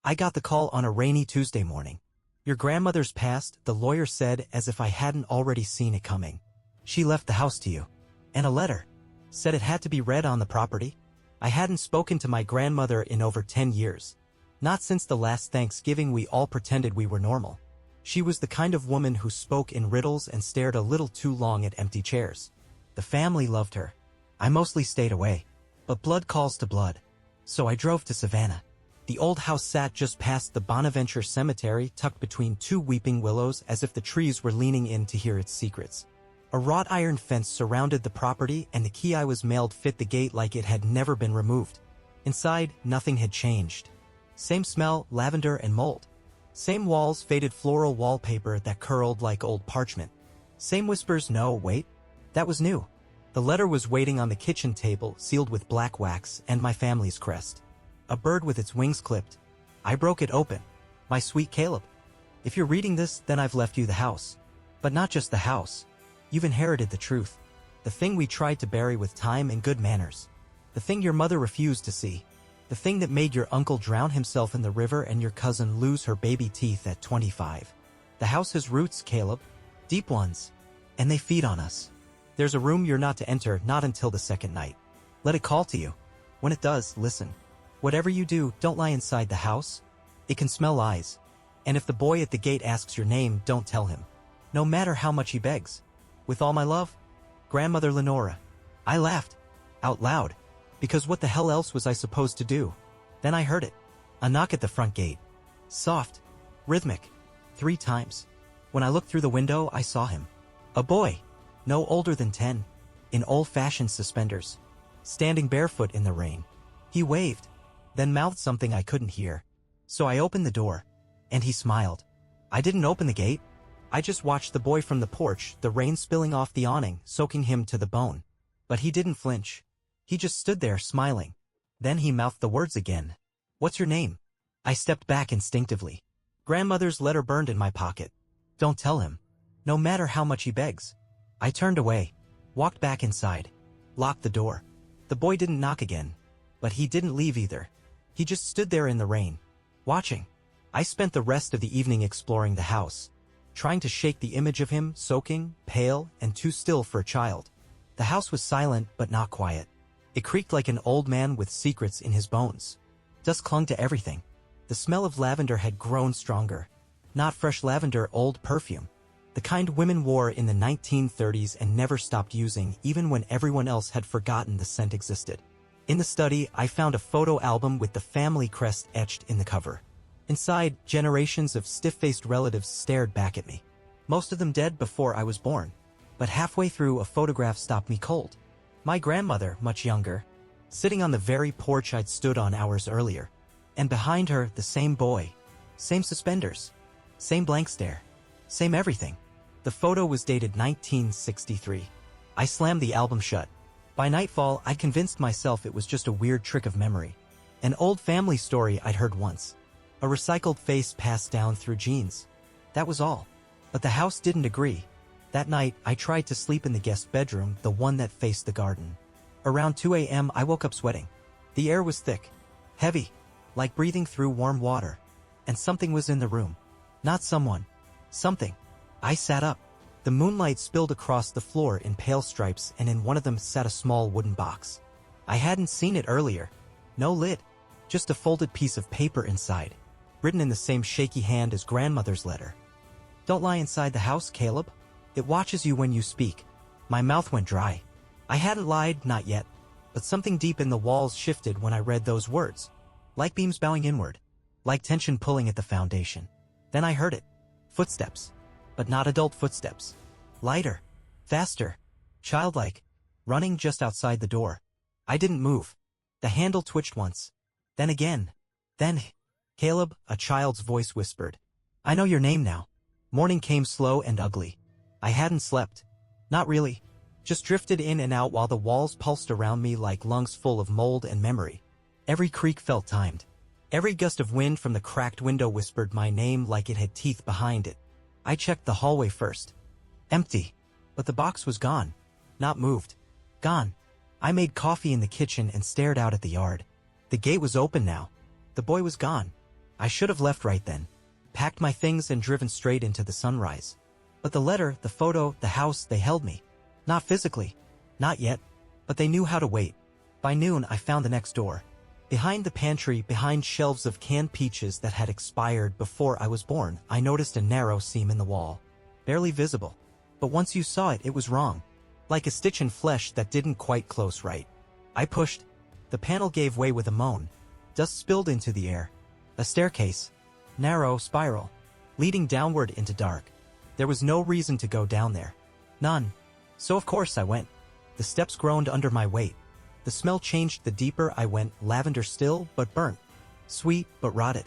I got the call on a rainy Tuesday morning. Your grandmother's passed, the lawyer said, as if I hadn't already seen it coming. She left the house to you. And a letter. Said it had to be read on the property. I hadn't spoken to my grandmother in over 10 years. Not since the last Thanksgiving we all pretended we were normal. She was the kind of woman who spoke in riddles and stared a little too long at empty chairs. The family loved her. I mostly stayed away. But blood calls to blood. So I drove to Savannah. The old house sat just past the Bonaventure Cemetery, tucked between two weeping willows as if the trees were leaning in to hear its secrets. A wrought iron fence surrounded the property, and the key I was mailed fit the gate like it had never been removed. Inside, nothing had changed. Same smell, lavender and mold. Same walls, faded floral wallpaper that curled like old parchment. Same whispers, no, wait. That was new. The letter was waiting on the kitchen table, sealed with black wax, and my family's crest. A bird with its wings clipped. I broke it open. My sweet Caleb. If you're reading this, then I've left you the house. But not just the house. You've inherited the truth. The thing we tried to bury with time and good manners. The thing your mother refused to see. The thing that made your uncle drown himself in the river and your cousin lose her baby teeth at 25. The house has roots, Caleb. Deep ones. And they feed on us. There's a room you're not to enter, not until the second night. Let it call to you. When it does, listen. Whatever you do, don't lie inside the house. It can smell lies. And if the boy at the gate asks your name, don't tell him. No matter how much he begs. With all my love, Grandmother Lenora. I laughed. Out loud. Because what the hell else was I supposed to do? Then I heard it. A knock at the front gate. Soft. Rhythmic. 3 times. When I looked through the window, I saw him. A boy. No older than 10. In old-fashioned suspenders. Standing barefoot in the rain. He waved. Then mouthed something I couldn't hear. So I opened the door. And he smiled. I didn't open the gate. I just watched the boy from the porch, the rain spilling off the awning, soaking him to the bone. But he didn't flinch. He just stood there, smiling. Then he mouthed the words again. What's your name? I stepped back instinctively. Grandmother's letter burned in my pocket. Don't tell him. No matter how much he begs. I turned away. Walked back inside. Locked the door. The boy didn't knock again. But he didn't leave either. He just stood there in the rain. Watching. I spent the rest of the evening exploring the house. Trying to shake the image of him, soaking, pale, and too still for a child. The house was silent, but not quiet. It creaked like an old man with secrets in his bones. Dust clung to everything. The smell of lavender had grown stronger. Not fresh lavender, old perfume. The kind women wore in the 1930s and never stopped using, even when everyone else had forgotten the scent existed. In the study, I found a photo album with the family crest etched in the cover. Inside, generations of stiff-faced relatives stared back at me. Most of them dead before I was born. But halfway through, a photograph stopped me cold. My grandmother, much younger, sitting on the very porch I'd stood on hours earlier. And behind her, the same boy. Same suspenders. Same blank stare. Same everything. The photo was dated 1963. I slammed the album shut. By nightfall, I'd convinced myself it was just a weird trick of memory. An old family story I'd heard once. A recycled face passed down through genes. That was all. But the house didn't agree. That night, I tried to sleep in the guest bedroom, the one that faced the garden. Around 2 a.m., I woke up sweating. The air was thick. Heavy. Like breathing through warm water. And something was in the room. Not someone. Something. I sat up. The moonlight spilled across the floor in pale stripes, and in one of them sat a small wooden box. I hadn't seen it earlier. No lid. Just a folded piece of paper inside. Written in the same shaky hand as grandmother's letter. Don't lie inside the house, Caleb. It watches you when you speak. My mouth went dry. I hadn't lied, not yet. But something deep in the walls shifted when I read those words. Like beams bowing inward. Like tension pulling at the foundation. Then I heard it. Footsteps. But not adult footsteps. Lighter. Faster. Childlike. Running just outside the door. I didn't move. The handle twitched once. Then again. Then, Caleb, a child's voice whispered. I know your name now. Morning came slow and ugly. I hadn't slept. Not really. Just drifted in and out while the walls pulsed around me like lungs full of mold and memory. Every creak felt timed. Every gust of wind from the cracked window whispered my name like it had teeth behind it. I checked the hallway first. Empty. But the box was gone. Not moved. Gone. I made coffee in the kitchen and stared out at the yard. The gate was open now. The boy was gone. I should have left right then, packed my things and driven straight into the sunrise. But the letter, the photo, the house, they held me. Not physically. Not yet. But they knew how to wait. By noon, I found the next door. Behind the pantry, behind shelves of canned peaches that had expired before I was born, I noticed a narrow seam in the wall. Barely visible. But once you saw it, it was wrong. Like a stitch in flesh that didn't quite close right. I pushed. The panel gave way with a moan. Dust spilled into the air. A staircase. Narrow spiral. Leading downward into dark. There was no reason to go down there. None. So of course I went. The steps groaned under my weight. The smell changed the deeper I went, lavender still, but burnt. Sweet, but rotted.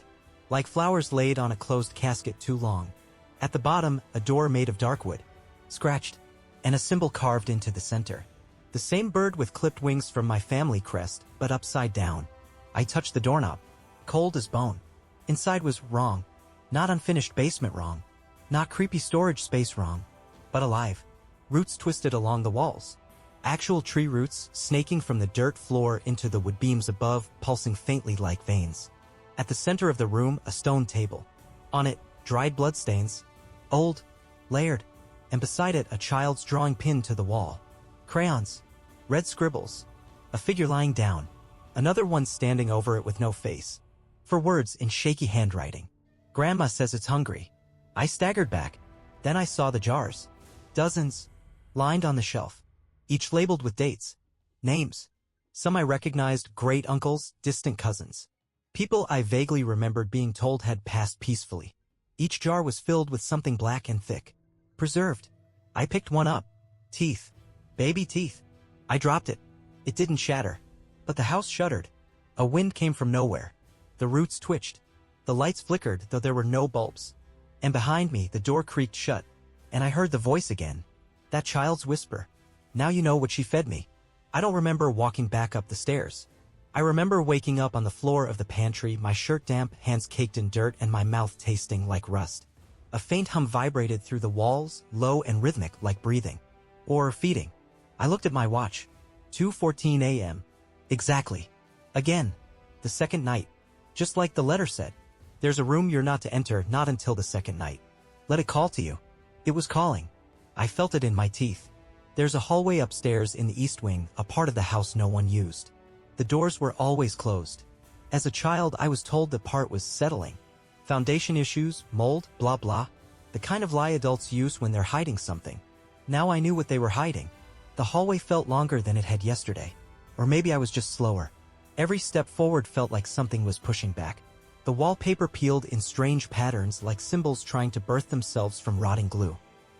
Like flowers laid on a closed casket too long. At the bottom, a door made of dark wood. Scratched. And a symbol carved into the center. The same bird with clipped wings from my family crest, but upside down. I touched the doorknob. Cold as bone. Inside was wrong. Not unfinished basement wrong. Not creepy storage space wrong. But alive. Roots twisted along the walls. Actual tree roots, snaking from the dirt floor into the wood beams above, pulsing faintly like veins. At the center of the room, a stone table. On it, dried bloodstains. Old. Layered. And beside it, a child's drawing pinned to the wall. Crayons. Red scribbles. A figure lying down. Another one standing over it with no face. For words in shaky handwriting. Grandma says it's hungry. I staggered back. Then I saw the jars. Dozens. Lined on the shelf. Each labeled with dates. Names. Some I recognized, great uncles, distant cousins. People I vaguely remembered being told had passed peacefully. Each jar was filled with something black and thick. Preserved. I picked one up. Teeth. Baby teeth. I dropped it. It didn't shatter. But the house shuddered. A wind came from nowhere. The roots twitched. The lights flickered, though there were no bulbs. And behind me, the door creaked shut. And I heard the voice again. That child's whisper. Now you know what she fed me. I don't remember walking back up the stairs. I remember waking up on the floor of the pantry, my shirt damp, hands caked in dirt, and my mouth tasting like rust. A faint hum vibrated through the walls, low and rhythmic like breathing. Or feeding. I looked at my watch. 2:14 a.m. Exactly. Again. The second night. Just like the letter said. There's a room you're not to enter, not until the second night. Let it call to you. It was calling. I felt it in my teeth. There's a hallway upstairs in the east wing, a part of the house no one used. The doors were always closed. As a child, I was told the part was settling. Foundation issues, mold, blah blah. The kind of lie adults use when they're hiding something. Now I knew what they were hiding. The hallway felt longer than it had yesterday. Or maybe I was just slower. Every step forward felt like something was pushing back. The wallpaper peeled in strange patterns like symbols trying to birth themselves from rotting glue.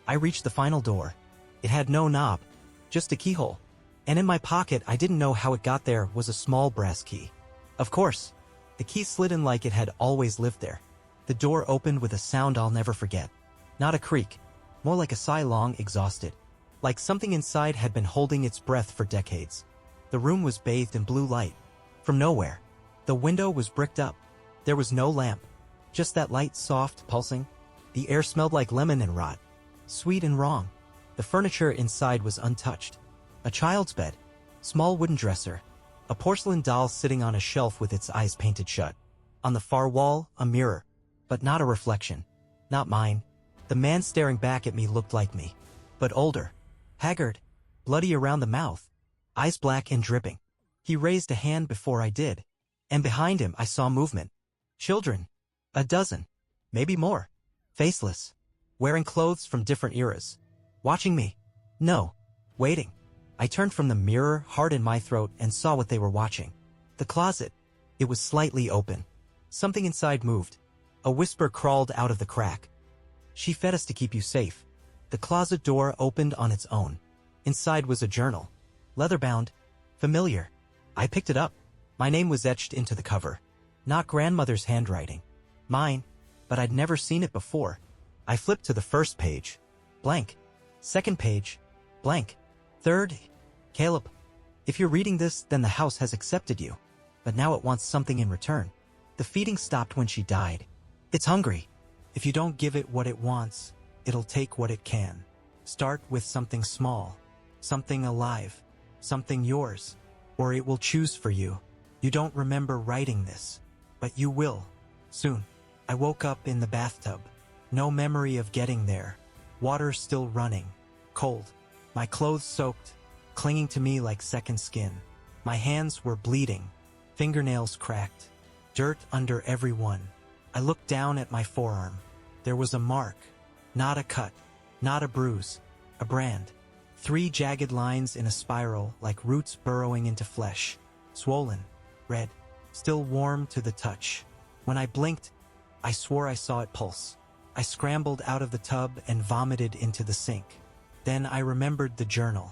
I reached the final door. It had no knob, just a keyhole. And in my pocket, I didn't know how it got there, was a small brass key. Of course. The key slid in like it had always lived there. The door opened with a sound I'll never forget. Not a creak. More like a sigh, long exhausted. Like something inside had been holding its breath for decades. The room was bathed in blue light. From nowhere. The window was bricked up. There was no lamp. Just that light, soft, pulsing. The air smelled like lemon and rot. Sweet and wrong. The furniture inside was untouched. A child's bed. Small wooden dresser. A porcelain doll sitting on a shelf with its eyes painted shut. On the far wall, a mirror. But not a reflection. Not mine. The man staring back at me looked like me. But older. Haggard. Bloody around the mouth. Eyes black and dripping. He raised a hand before I did. And behind him I saw movement. Children. A dozen. Maybe more. Faceless. Wearing clothes from different eras. Watching me. No. Waiting. I turned from the mirror, heart in my throat, and saw what they were watching. The closet. It was slightly open. Something inside moved. A whisper crawled out of the crack. She fed us to keep you safe. The closet door opened on its own. Inside was a journal. Leather-bound. Familiar. I picked it up. My name was etched into the cover. Not grandmother's handwriting. Mine. But I'd never seen it before. I flipped to the first page. Blank. Second page. Blank. Third. Caleb. If you're reading this, then the house has accepted you. But now it wants something in return. The feeding stopped when she died. It's hungry. If you don't give it what it wants, it'll take what it can. Start with something small. Something alive. Something yours. Or it will choose for you. You don't remember writing this. But you will. Soon, I woke up in the bathtub. No memory of getting there. Water still running. Cold. My clothes soaked, clinging to me like second skin. My hands were bleeding. Fingernails cracked. Dirt under every one. I looked down at my forearm. There was a mark. Not a cut. Not a bruise. A brand. 3 jagged lines in a spiral like roots burrowing into flesh. Swollen. Red. Still warm to the touch. When I blinked, I swore I saw it pulse. I scrambled out of the tub and vomited into the sink. Then I remembered the journal.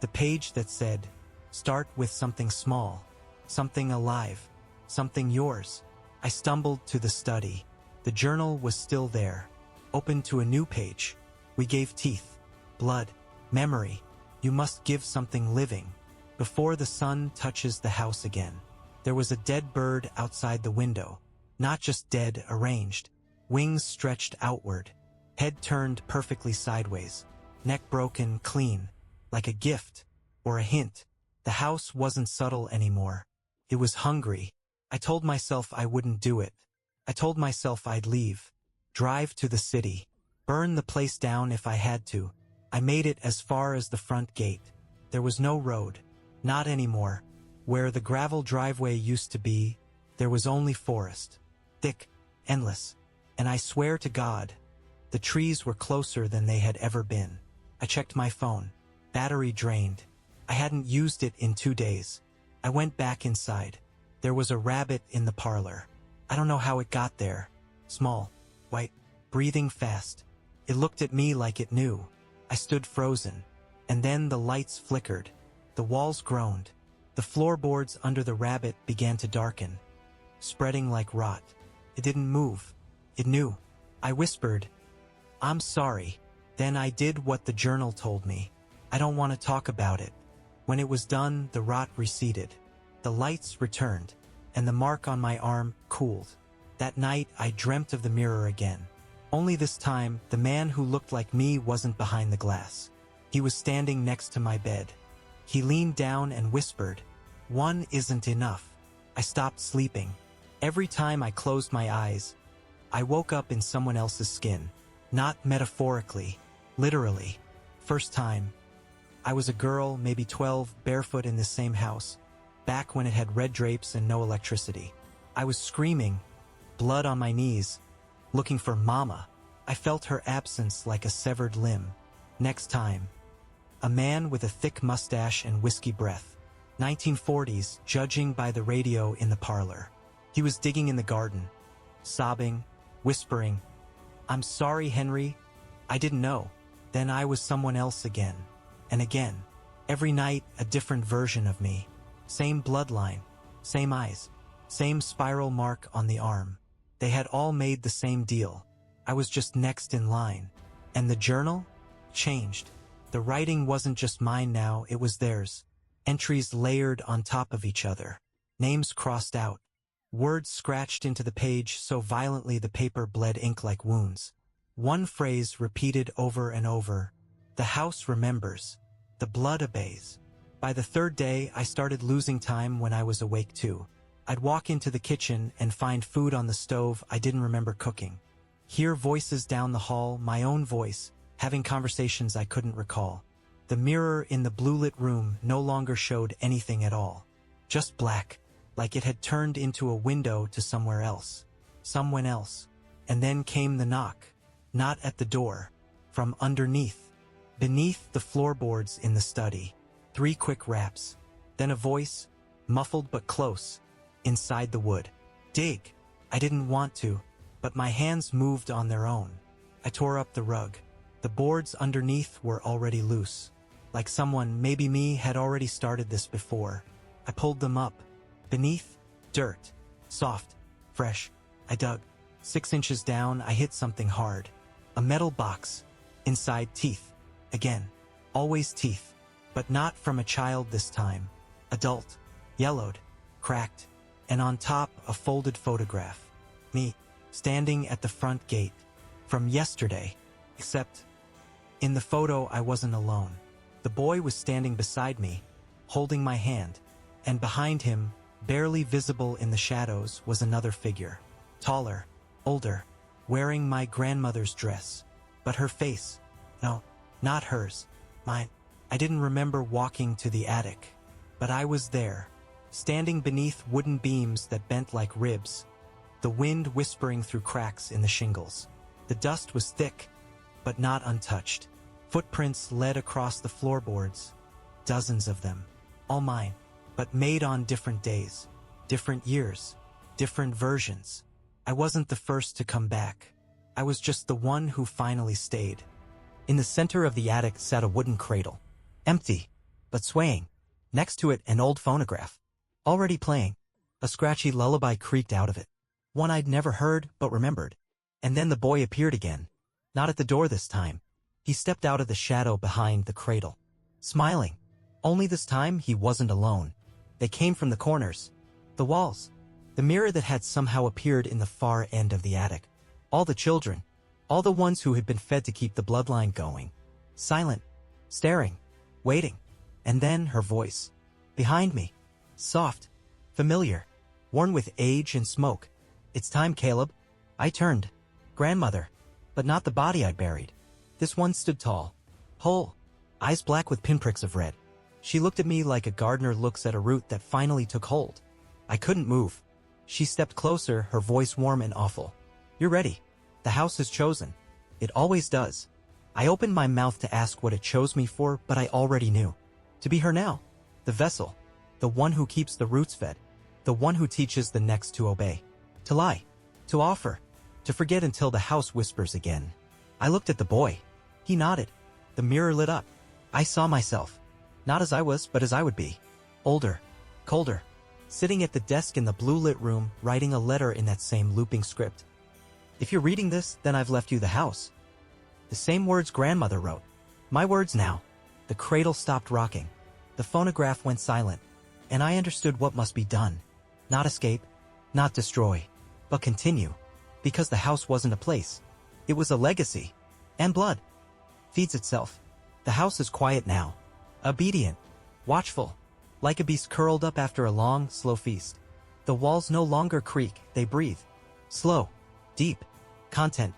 The page that said, "Start with something small. Something alive. Something yours." I stumbled to the study. The journal was still there. Open to a new page. We gave teeth. Blood. Memory. You must give something living. Before the sun touches the house again. There was a dead bird outside the window. Not just dead, arranged. Wings stretched outward. Head turned perfectly sideways. Neck broken, clean. Like a gift. Or a hint. The house wasn't subtle anymore. It was hungry. I told myself I wouldn't do it. I told myself I'd leave. Drive to the city. Burn the place down if I had to. I made it as far as the front gate. There was no road. Not anymore. Where the gravel driveway used to be, there was only forest. Thick, endless. And I swear to God, the trees were closer than they had ever been. I checked my phone. Battery drained. I hadn't used it in 2 days. I went back inside. There was a rabbit in the parlor. I don't know how it got there. Small, white, breathing fast. It looked at me like it knew. I stood frozen. And then the lights flickered. The walls groaned. The floorboards under the rabbit began to darken, spreading like rot. It didn't move. It knew. I whispered, "I'm sorry." Then I did what the journal told me. I don't want to talk about it. When it was done, the rot receded. The lights returned, and the mark on my arm cooled. That night, I dreamt of the mirror again. Only this time, the man who looked like me wasn't behind the glass. He was standing next to my bed. He leaned down and whispered, "One isn't enough." I stopped sleeping. Every time I closed my eyes, I woke up in someone else's skin. Not metaphorically, literally. First time. I was a girl, maybe 12, barefoot in this same house, back when it had red drapes and no electricity. I was screaming, blood on my knees, looking for Mama. I felt her absence like a severed limb. Next time. A man with a thick mustache and whiskey breath. 1940s, judging by the radio in the parlor. He was digging in the garden, sobbing, whispering, "I'm sorry, Henry. I didn't know." Then I was someone else again. And again. Every night, a different version of me. Same bloodline, same eyes, same spiral mark on the arm. They had all made the same deal. I was just next in line. And the journal? Changed. The writing wasn't just mine now, it was theirs. Entries layered on top of each other. Names crossed out. Words scratched into the page so violently the paper bled ink like wounds. One phrase repeated over and over. The house remembers. The blood obeys. By the 3rd day, I started losing time when I was awake too. I'd walk into the kitchen and find food on the stove I didn't remember cooking. Hear voices down the hall, my own voice, having conversations I couldn't recall. The mirror in the blue-lit room no longer showed anything at all. Just black, like it had turned into a window to somewhere else. Someone else. And then came the knock. Not at the door. From underneath. Beneath the floorboards in the study. 3 quick raps. Then a voice, muffled but close, inside the wood. "Dig." I didn't want to, but my hands moved on their own. I tore up the rug. The boards underneath were already loose. Like someone, maybe me, had already started this before. I pulled them up. Beneath, dirt. Soft. Fresh. I dug. 6 inches down, I hit something hard. A metal box. Inside, teeth. Again. Always teeth. But not from a child this time. Adult. Yellowed. Cracked. And on top, a folded photograph. Me. Standing at the front gate. From yesterday. Except, in the photo, I wasn't alone. The boy was standing beside me, holding my hand, and behind him, barely visible in the shadows, was another figure. taller, older, wearing my grandmother's dress. But her face, no, not hers, mine. I didn't remember walking to the attic, but I was there, standing beneath wooden beams that bent like ribs, the wind whispering through cracks in the shingles. The dust was thick, but not untouched. Footprints led across the floorboards, dozens of them, all mine, but made on different days, different years, different versions. I wasn't the first to come back. I was just the one who finally stayed. In the center of the attic sat a wooden cradle, empty, but swaying. Next to it, an old phonograph, already playing. A scratchy lullaby creaked out of it, one I'd never heard but remembered. And then the boy appeared again, not at the door this time. He stepped out of the shadow behind the cradle, smiling. Only this time he wasn't alone. They came from the corners, the walls, the mirror that had somehow appeared in the far end of the attic. All the children, all the ones who had been fed to keep the bloodline going. Silent, staring, waiting. And then her voice. Behind me. Soft, familiar, worn with age and smoke. "It's time, Caleb." I turned. Grandmother. But not the body I'd buried. This one stood tall, whole, eyes black with pinpricks of red. She looked at me like a gardener looks at a root that finally took hold. I couldn't move. She stepped closer, her voice warm and awful. "You're ready. The house has chosen. It always does." I opened my mouth to ask what it chose me for, but I already knew. To be her now. The vessel. The one who keeps the roots fed. The one who teaches the next to obey. To lie. To offer. To forget until the house whispers again. I looked at the boy. He nodded. The mirror lit up. I saw myself. Not as I was, but as I would be. Older. Colder. Sitting at the desk in the blue-lit room, writing a letter in that same looping script. "If you're reading this, then I've left you the house." The same words grandmother wrote. My words now. The cradle stopped rocking. The phonograph went silent. And I understood what must be done. Not escape. Not destroy. But continue. Because the house wasn't a place. It was a legacy. And blood. Feeds itself. The house is quiet now. Obedient. Watchful. Like a beast curled up after a long, slow feast. The walls no longer creak, they breathe. Slow. Deep. Content.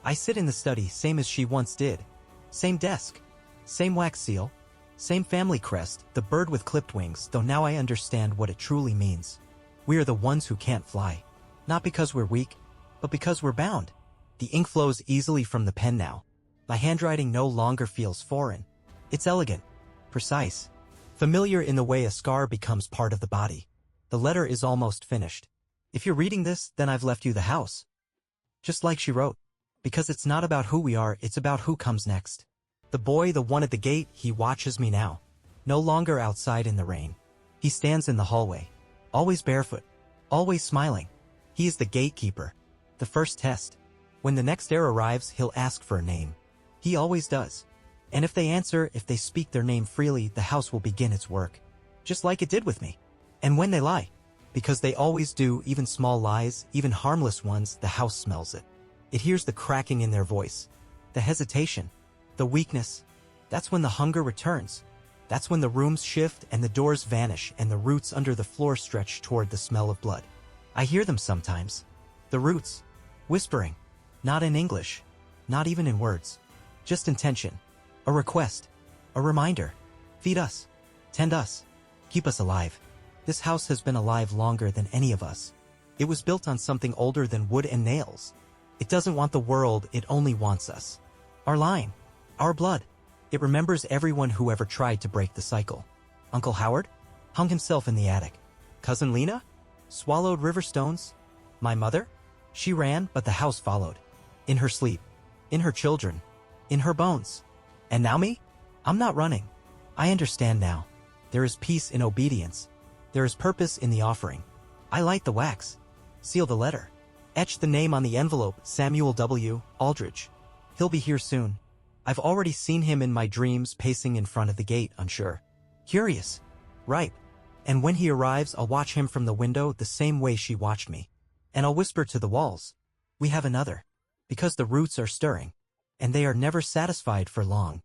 I sit in the study same as she once did. Same desk. Same wax seal. Same family crest, the bird with clipped wings, though now I understand what it truly means. We are the ones who can't fly. Not because we're weak, but because we're bound. The ink flows easily from the pen now. My handwriting no longer feels foreign. It's elegant, precise, familiar in the way a scar becomes part of the body. The letter is almost finished. If you're reading this, then I've left you the house. Just like she wrote. Because it's not about who we are, it's about who comes next. The boy, the one at the gate, he watches me now. No longer outside in the rain. He stands in the hallway. Always barefoot. Always smiling. He is the gatekeeper. The first test. When the next heir arrives, he'll ask for a name. He always does. And if they answer, if they speak their name freely, the house will begin its work. Just like it did with me. And when they lie, because they always do, even small lies, even harmless ones, the house smells it. It hears the cracking in their voice. The hesitation. The weakness. That's when the hunger returns. That's when the rooms shift and the doors vanish and the roots under the floor stretch toward the smell of blood. I hear them sometimes. The roots. Whispering. Not in English. Not even in words. Just intention. A request. A reminder. Feed us. Tend us. Keep us alive. This house has been alive longer than any of us. It was built on something older than wood and nails. It doesn't want the world, it only wants us. Our line. Our blood. It remembers everyone who ever tried to break the cycle. Uncle Howard? Hung himself in the attic. Cousin Lena? Swallowed river stones. My mother? She ran, but the house followed. In her sleep. In her children. In her bones. And now me? I'm not running. I understand now. There is peace in obedience. There is purpose in the offering. I light the wax. Seal the letter. Etch the name on the envelope, Samuel W. Aldridge. He'll be here soon. I've already seen him in my dreams pacing in front of the gate, unsure. Curious. Ripe. And when he arrives, I'll watch him from the window the same way she watched me. And I'll whisper to the walls. We have another. Because the roots are stirring. And they are never satisfied for long.